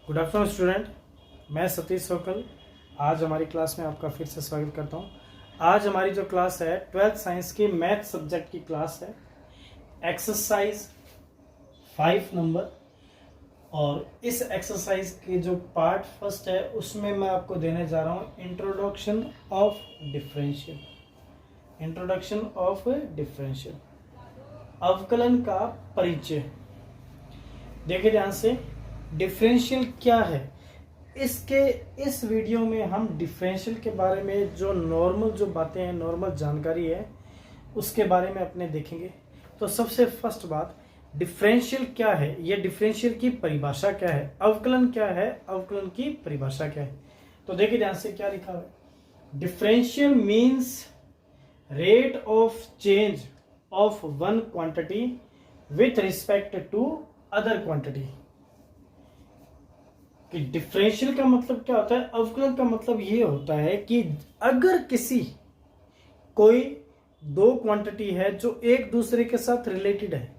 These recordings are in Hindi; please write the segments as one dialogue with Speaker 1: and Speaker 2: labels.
Speaker 1: गुड आफ्टरनून स्टूडेंट, मैं सतीश सोकल आज हमारी क्लास में आपका फिर से स्वागत करता हूँ। आज हमारी जो क्लास है 12th साइंस की मैथ सब्जेक्ट की क्लास है, एक्सरसाइज 5 नंबर। और इस एक्सरसाइज के जो पार्ट फर्स्ट है उसमें मैं आपको देने जा रहा हूँ introduction of differential. Introduction of differential, अवकलन का परिचय। देखिए ध्यान से, डिफरेंशियल क्या है। इस वीडियो में हम डिफरेंशियल के बारे में जो नॉर्मल जो बातें हैं, नॉर्मल जानकारी है, उसके बारे में अपने देखेंगे। तो सबसे फर्स्ट बात, डिफरेंशियल क्या है, ये डिफरेंशियल की परिभाषा क्या है, अवकलन क्या है, अवकलन की परिभाषा क्या है। तो देखिए ध्यान से क्या लिखा है। Differential means rate of change of one quantity with respect to other quantity. कि डिफरेंशियल का मतलब क्या होता है, अवकलन का मतलब ये होता है कि अगर कोई दो क्वांटिटी है जो एक दूसरे के साथ रिलेटेड है,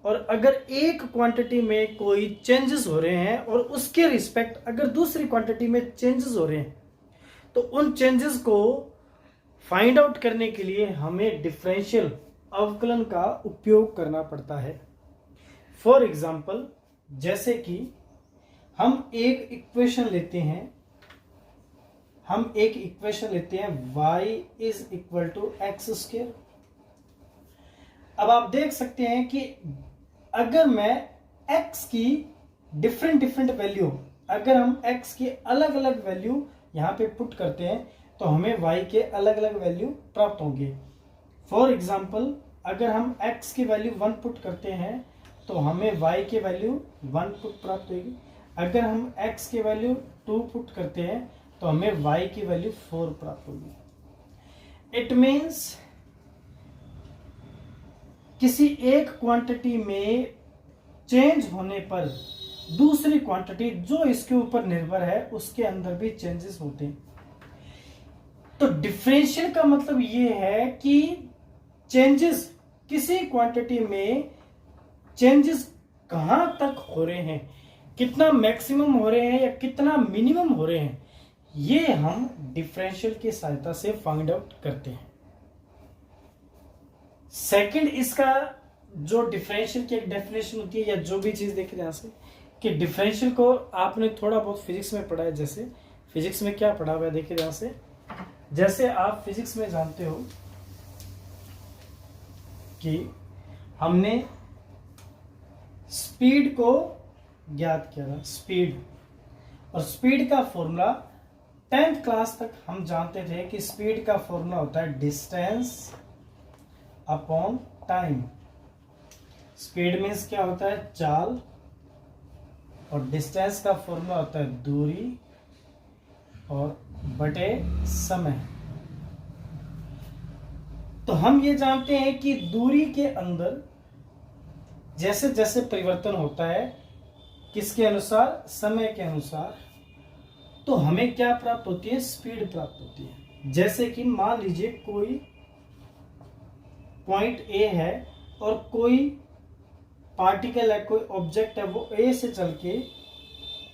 Speaker 1: और अगर एक क्वांटिटी में कोई चेंजेस हो रहे हैं और उसके रिस्पेक्ट अगर दूसरी क्वांटिटी में चेंजेस हो रहे हैं, तो उन चेंजेस को फाइंड आउट करने के लिए हमें डिफरेंशियल अवकलन का उपयोग करना पड़ता है। फॉर एग्जाम्पल, जैसे कि हम एक इक्वेशन लेते हैं, y is equal to x square. अब आप देख सकते हैं कि अगर मैं x की डिफरेंट वैल्यू, अगर हम x की अलग अलग वैल्यू यहां पे पुट करते हैं तो हमें y के अलग अलग वैल्यू प्राप्त होंगे। फॉर एग्जाम्पल, अगर हम x की वैल्यू 1 पुट करते हैं तो हमें y की वैल्यू 1 पुट प्राप्त होगी। अगर हम x की वैल्यू 2 पुट करते हैं तो हमें y की वैल्यू 4 प्राप्त होगी। इट मीन्स किसी एक क्वांटिटी में चेंज होने पर दूसरी क्वांटिटी जो इसके ऊपर निर्भर है उसके अंदर भी चेंजेस होते हैं। तो डिफरेंशियल का मतलब ये है कि चेंजेस, किसी क्वांटिटी में चेंजेस कहां तक हो रहे हैं, कितना मैक्सिमम हो रहे हैं या कितना मिनिमम हो रहे हैं, ये हम डिफरेंशियल की सहायता से फाइंड आउट करते हैं। सेकंड, इसका जो डिफरेंशियल की एक डेफिनेशन होती है या जो भी चीज देखी ध्यान से, कि डिफरेंशियल को आपने थोड़ा बहुत फिजिक्स में पढ़ा है। जैसे फिजिक्स में क्या पढ़ा हुआ है, देखिए ध्यान से। जैसे आप फिजिक्स में जानते हो कि हमने स्पीड को ज्ञात किया था, स्पीड। और स्पीड का फॉर्मूला 10th क्लास तक हम जानते थे कि स्पीड का फॉर्मूला होता है distance upon time. Speed means क्या होता है, चाल, और डिस्टेंस का फॉर्मूला होता है दूरी और बटे समय। तो हम ये जानते हैं कि दूरी के अंदर जैसे जैसे परिवर्तन होता है, किसके अनुसार, समय के अनुसार, तो हमें क्या प्राप्त होती है, स्पीड प्राप्त होती है। जैसे कि मान लीजिए कोई पॉइंट ए है और कोई पार्टिकल है, कोई ऑब्जेक्ट है, वो ए से चल के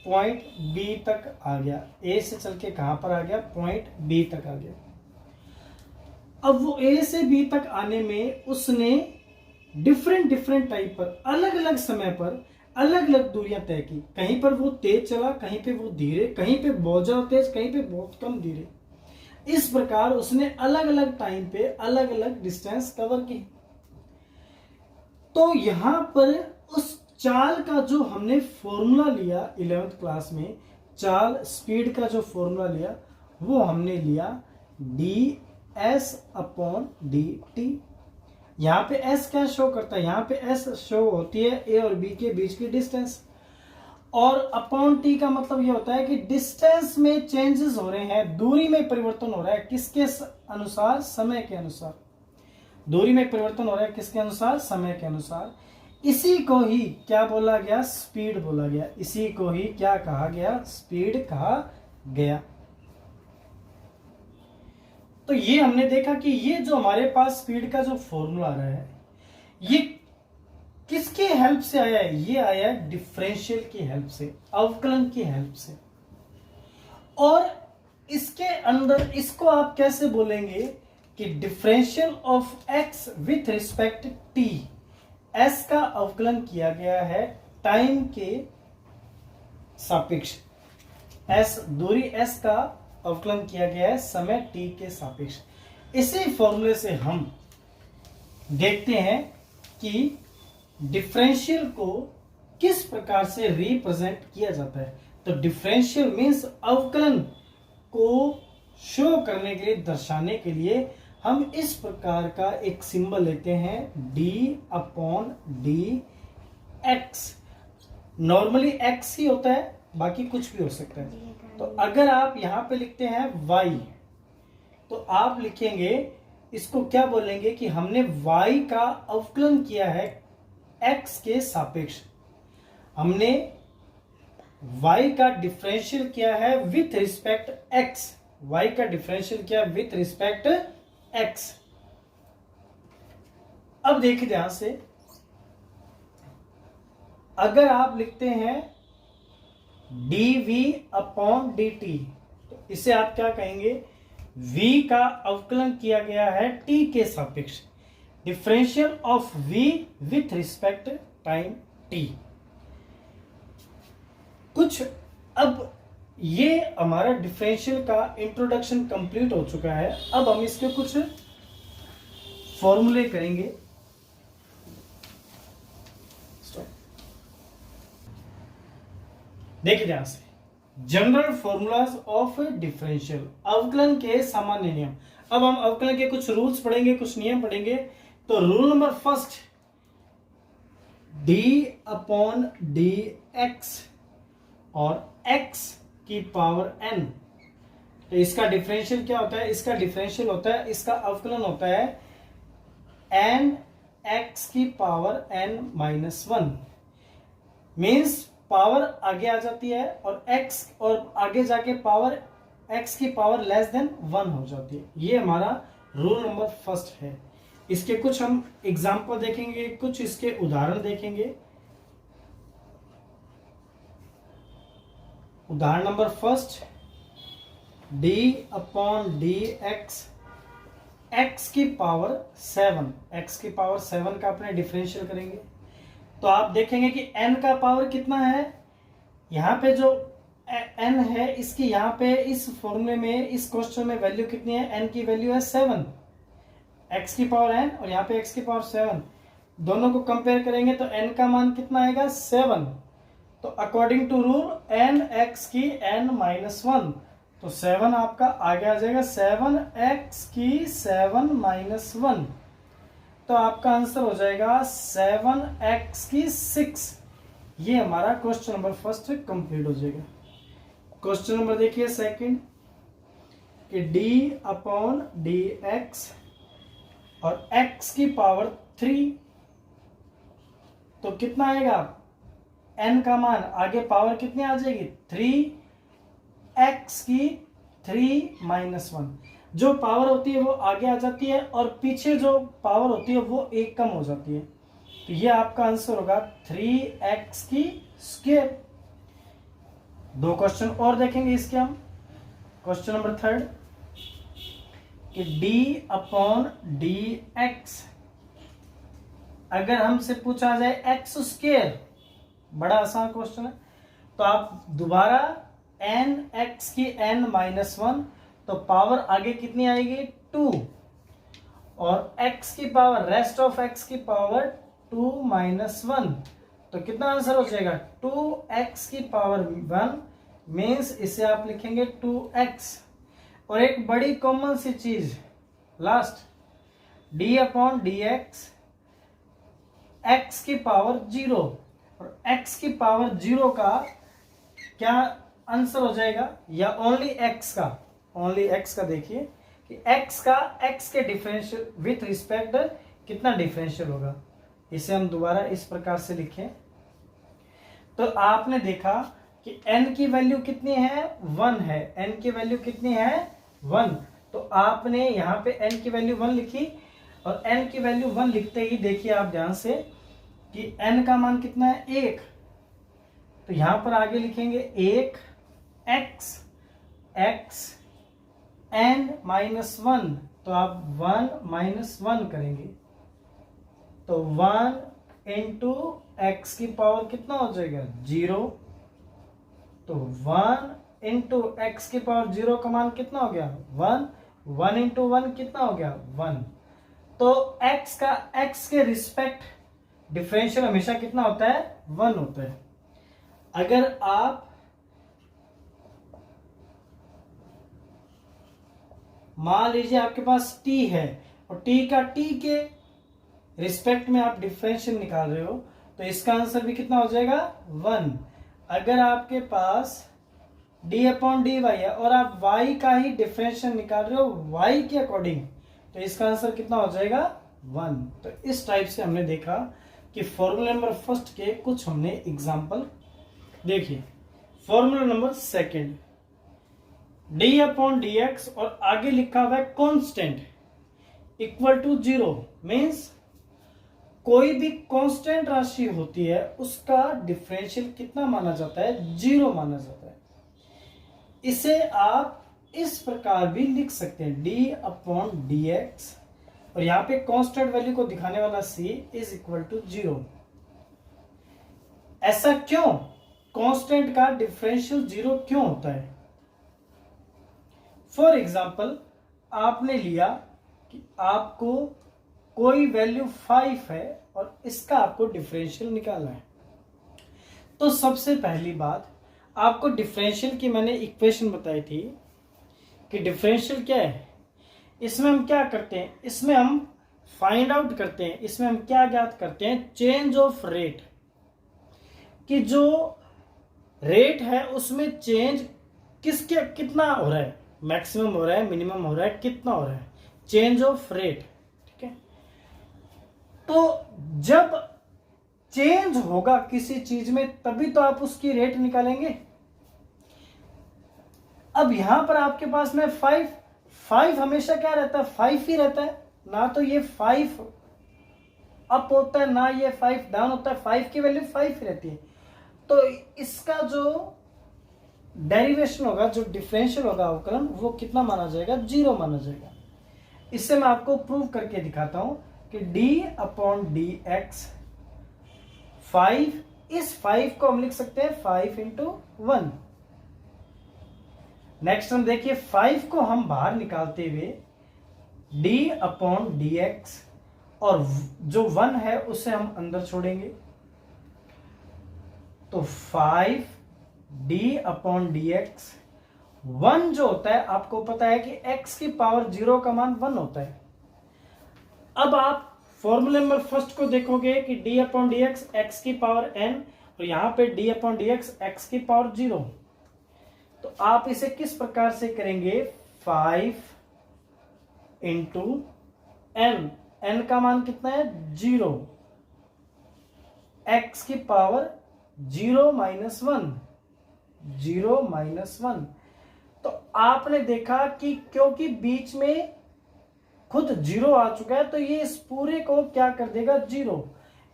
Speaker 1: पॉइंट बी तक आ गया। ए से चल के कहां पर आ गया, पॉइंट बी तक आ गया। अब वो ए से बी तक आने में उसने डिफरेंट टाइप पर, अलग अलग समय पर अलग अलग दूरियां तय की। कहीं पर वो तेज चला, कहीं पे वो धीरे, कहीं पे बहुत ज्यादा तेज, कहीं पे बहुत कम धीरे। इस प्रकार उसने अलग अलग टाइम पे अलग अलग डिस्टेंस कवर की। तो यहां पर उस चाल का जो हमने फॉर्मूला लिया 11th क्लास में, चाल स्पीड का जो फॉर्मूला लिया वो हमने लिया ds अपॉन dt। यहां पे s क्या शो करता है, यहां पे s शो होती है a और b के बीच की डिस्टेंस, और अपॉन t का मतलब ये होता है कि डिस्टेंस में चेंजेस हो रहे हैं, दूरी में परिवर्तन हो रहा है, किसके अनुसार, समय के अनुसार। दूरी में परिवर्तन हो रहा है किसके अनुसार, समय के अनुसार। इसी को ही क्या बोला गया, स्पीड बोला गया। इसी को ही क्या कहा गया, स्पीड कहा गया। तो ये हमने देखा कि ये जो हमारे पास स्पीड का जो फॉर्मूला आ रहा है, ये किसके हेल्प से आया है? ये आया है डिफरेंशियल की हेल्प से, अवकलन की हेल्प से। और इसके अंदर इसको आप कैसे बोलेंगे कि differential of x with respect T, S का अवकलन किया गया है टाइम के सापेक्ष, एस दूरी एस का अवकलन किया गया है समय टी के सापेक्ष। इसी फॉर्मूले से हम देखते हैं कि डिफरेंशियल को किस प्रकार से रिप्रेजेंट किया जाता है। तो डिफरेंशियल मीन्स अवकलन को शो करने के लिए, दर्शाने के लिए हम इस प्रकार का एक सिंबल लेते हैं d/d x। नॉर्मली x ही होता है, बाकी कुछ भी हो सकता है। तो अगर आप यहां पे लिखते हैं y, तो आप लिखेंगे, इसको क्या बोलेंगे कि हमने y का अवकलन किया है x के सापेक्ष, हमने y का डिफरेंशियल किया है विथ रिस्पेक्ट x, y का डिफरेंशियल किया विथ रिस्पेक्ट x। अब देखिए ध्यान से, अगर आप लिखते हैं dv/dt, तो इसे आप क्या कहेंगे? v का अवकलन किया गया है t के सापेक्ष, differential of v with respect time t। कुछ अब ये हमारा डिफरेंशियल का इंट्रोडक्शन कंप्लीट हो चुका है। अब हम इसके कुछ फॉर्मूले करेंगे। देखिए ध्यान से, जनरल फॉर्मूलाज ऑफ डिफरेंशियल, अवकलन के सामान्य नियम। अब हम अवकलन के कुछ रूल्स पढ़ेंगे, कुछ नियम पढ़ेंगे। तो रूल नंबर फर्स्ट, d/dx और x की पावर n। तो इसका डिफरेंशियल क्या होता है? इसका डिफरेंशियल होता है, इसका अवकलन होता है n x की पावर n-1। मीन्स पावर आगे आ जाती है और x और आगे जाके पावर x की पावर लेस देन 1 हो जाती है। ये हमारा रूल नंबर फर्स्ट है। इसके कुछ हम एग्जाम्पल देखेंगे, कुछ इसके उदाहरण देखेंगे। उदाहरण नंबर फर्स्ट, d/dx x की पावर 7, x की पावर 7 का अपने डिफरेंशियल करेंगे। तो आप देखेंगे कि n का पावर कितना है, यहाँ पे जो n है इसकी यहाँ पे इस फॉर्मूले में, इस क्वेश्चन में वैल्यू कितनी है? n की वैल्यू है 7, x की पावर n और यहाँ पे x की पावर 7। दोनों को कंपेयर करेंगे तो n का मान कितना आएगा? 7। तो according to rule n x की n-1, तो 7 आपका आगे आ जाएगा 7x की 7-1। तो आपका आंसर हो जाएगा 7x की 6। ये हमारा क्वेश्चन नंबर फर्स्ट कंप्लीट हो जाएगा। क्वेश्चन नंबर देखिए सेकंड, कि d/dx और x की पावर 3, तो कितना आएगा? n का मान आगे पावर कितनी आ जाएगी? 3x की 3-1। जो पावर होती है वो आगे आ जाती है और पीछे जो पावर होती है वो एक कम हो जाती है। तो ये आपका आंसर होगा 3x की स्क्वायर। दो क्वेश्चन और देखेंगे इसके हम। क्वेश्चन नंबर थर्ड, कि d/dx अगर हमसे पूछा जाए x स्क्वायर, बड़ा आसान क्वेश्चन है। तो आप दोबारा nx की n-1, तो पावर आगे कितनी आएगी? 2, और x की पावर, रेस्ट ऑफ x की पावर 2-1, तो कितना आंसर हो जाएगा? 2x की पावर 1। मीन्स इसे आप लिखेंगे 2x। और एक बड़ी कॉमन सी चीज लास्ट, d/dx x की पावर 0, और x की पावर 0 का क्या आंसर हो जाएगा? या ओनली x का, ओनली x का देखिए कि x का x के डिफरेंशियल विथ रिस्पेक्ट कितना डिफरेंशियल होगा। इसे हम दोबारा इस प्रकार से लिखें। तो आपने देखा कि n की वैल्यू कितनी है? 1 है। n की वैल्यू कितनी है? 1। तो आपने यहाँ पे n की वैल्यू 1 लिखी, और n की वैल्यू 1 लिखते ही देखिए आप ध्यान से, कि n का मान कितना है 1, तो यहां पर आगे लिखेंगे 1 x n -1, तो आप 1 - 1 करेंगे, तो 1 इंटू एक्स की पावर कितना हो जाएगा 0, तो 1 इंटू एक्स की पावर 0 का मान कितना हो गया 1, 1 इंटू 1 कितना हो गया 1। तो x के रिस्पेक्ट डिफरेंशियल हमेशा कितना होता है 1 होता है। अगर आप मान लीजिए आपके पास t है और t के रिस्पेक्ट में आप डिफरेंशियल निकाल रहे हो, तो इसका आंसर भी कितना हो जाएगा 1। अगर आपके पास d/dy है और आप y का ही डिफरेंशियल निकाल रहे हो y के अकॉर्डिंग, तो इसका आंसर कितना हो जाएगा 1। तो इस टाइप से हमने देखा कि फॉर्मूला नंबर फर्स्ट के कुछ हमने एग्जांपल देखिए। फॉर्मूला नंबर सेकंड, d/dx और आगे लिखा हुआ है कांस्टेंट इक्वल टू 0, मीन्स कोई भी कांस्टेंट राशि होती है उसका डिफरेंशियल कितना माना जाता है 0 माना जाता है। इसे आप इस प्रकार भी लिख सकते हैं d/dx और यहां पे कांस्टेंट वैल्यू को दिखाने वाला c इज इक्वल टू 0। ऐसा क्यों, कांस्टेंट का डिफरेंशियल 0 क्यों होता है? फॉर एग्जाम्पल आपने लिया कि आपको कोई वैल्यू 5 है और इसका आपको डिफरेंशियल निकालना है, तो सबसे पहली बात आपको डिफरेंशियल की मैंने इक्वेशन बताई थी कि डिफरेंशियल क्या है। इसमें हम क्या करते हैं, इसमें हम फाइंड आउट करते हैं, इसमें हम क्या ज्ञात करते हैं, चेंज ऑफ रेट, कि जो रेट है उसमें चेंज किसके कितना हो रहा है, मैक्सिमम हो रहा है, मिनिमम हो रहा है, कितना हो रहा है, चेंज ऑफ रेट। ठीक है, तो जब चेंज होगा किसी चीज में तभी तो आप उसकी रेट निकालेंगे। अब यहां पर आपके पास में 5 हमेशा क्या रहता है 5 ही रहता है, ना तो ये 5 अप होता है ना ये 5 डाउन होता है, 5 की वैल्यू 5 ही रहती है। तो इसका जो डेरिवेशन होगा, जो डिफरेंशियल होगा अवकलन, वो कितना माना जाएगा 0 माना जाएगा। इससे मैं आपको प्रूव करके दिखाता हूं कि d/dx 5, इस 5 को हम लिख सकते हैं 5 इंटू 1। नेक्स्ट हम देखिए 5 को हम बाहर निकालते हुए d/dx और जो 1 है उसे हम अंदर छोड़ेंगे, तो 5 d/dx 1 जो होता है आपको पता है कि x की पावर 0 का मान 1 होता है। अब आप फॉर्मूले नंबर फर्स्ट को देखोगे कि d/dx x की पावर n और यहां पे d/dx x की पावर 0, तो आप इसे किस प्रकार से करेंगे 5 इंटू n का मान कितना है 0, x की पावर 0 - 1। तो आपने देखा कि क्योंकि बीच में खुद 0 आ चुका है तो ये इस पूरे को क्या कर देगा 0।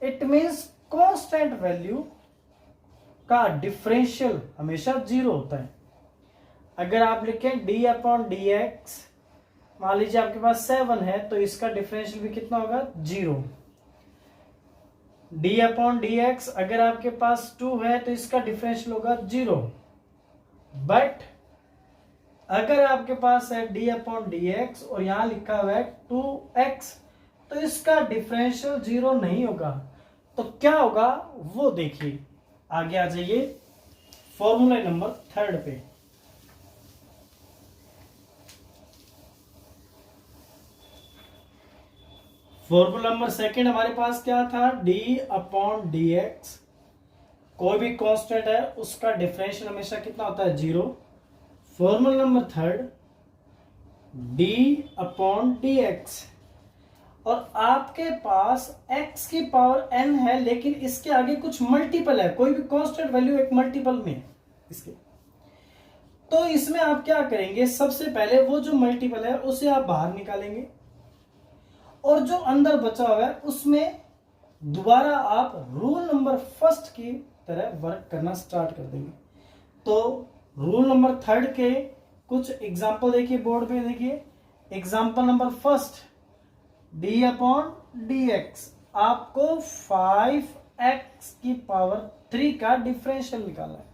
Speaker 1: इट मीन्स कांस्टेंट वैल्यू का डिफरेंशियल हमेशा 0 होता है। अगर आप लिखें d/dx, मान लीजिए आपके पास 7 है तो इसका डिफरेंशियल भी कितना होगा 0। d/dx अगर आपके पास 2 है तो इसका डिफरेंशियल होगा 0। बट अगर आपके पास है d/dx और यहां लिखा हुआ है 2x, तो इसका डिफरेंशियल 0 नहीं होगा। तो क्या होगा वो देखिए, आगे आ जाइए फॉर्मूला नंबर थर्ड पे। फॉर्मूला नंबर सेकंड हमारे पास क्या था d/dx, कोई भी कांस्टेंट है उसका डिफरेंशियल हमेशा कितना होता है 0। फॉर्मूला नंबर थर्ड d/dx और आपके पास x की पावर n है लेकिन इसके आगे कुछ मल्टीपल है, कोई भी कांस्टेंट वैल्यू एक मल्टीपल में इसके, तो इसमें आप क्या करेंगे, सबसे पहले वो जो मल्टीपल है उसे आप बाहर निकालेंगे और जो अंदर बचा हुआ है उसमें दोबारा आप रूल नंबर फर्स्ट की तरह वर्क करना स्टार्ट कर देंगे। तो रूल नंबर थर्ड के कुछ एग्जाम्पल देखिए बोर्ड पे, देखिए example number first, D upon D x. आपको 5x की पावर 3 का डिफरेंशियल निकालना है।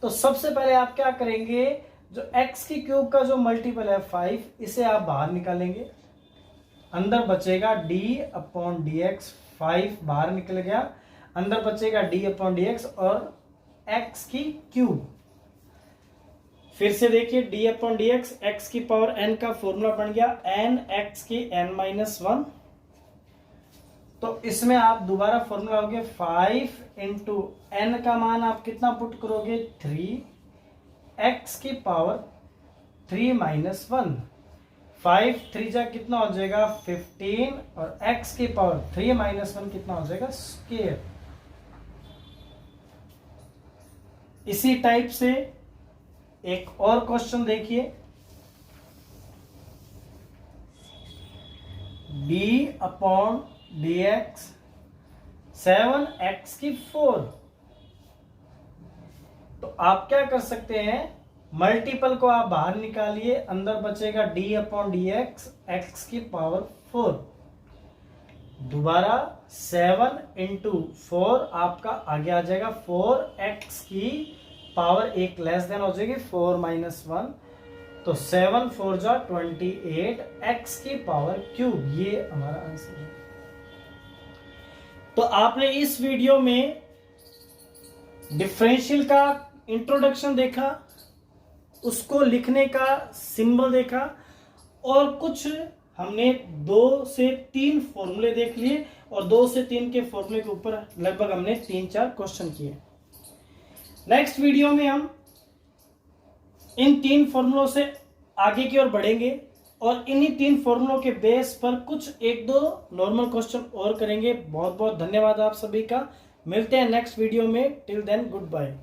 Speaker 1: तो सबसे पहले आप क्या करेंगे, जो x की क्यूब का जो मल्टीपल है 5, इसे आप बाहर निकालेंगे। अंदर बचेगा d अपॉन डी एक्स, 5 बाहर निकल गया, अंदर बचेगा d अपॉन डी एक्स और x की क्यूब। फिर से देखिए d upon D x, x की पावर n का फॉर्मूला बन गया n x की n-1। तो इसमें आप दोबारा फॉर्मूला हो गया 5 इंटू एन का मान आप कितना पुट करोगे 3, x की पावर 3-1। 5 3 जा कितना हो जाएगा 15 और x की पावर 3-1 कितना हो जाएगा स्क्वायर। इसी टाइप से एक और क्वेश्चन देखिए, d upon D x 7x की 4। तो आप क्या कर सकते हैं, मल्टीपल को आप बाहर निकालिए, अंदर बचेगा d upon D x, x की पावर 4। दोबारा 7 इंटू 4 आपका आगे आ जाएगा 4x की पावर 1 लेस देन हो जाएगी 4-1। तो 7 4 जा 28, x की पावर क्यूब। ये हमारा आंसर है। तो आपने इस वीडियो में डिफरेंशियल का इंट्रोडक्शन देखा, उसको लिखने का सिंबल देखा, और कुछ हमने 2 से 3 फॉर्मूले देख लिए, और 2 से 3 के फॉर्मूले के ऊपर लगभग हमने 3-4 क्वेश्चन किए। नेक्स्ट वीडियो में हम इन 3 फॉर्मूलों से आगे की ओर बढ़ेंगे और इन्हीं 3 फॉर्मूलों के बेस पर कुछ 1-2 नॉर्मल क्वेश्चन और करेंगे। बहुत बहुत धन्यवाद आप सभी का। मिलते हैं नेक्स्ट वीडियो में। Till then good bye.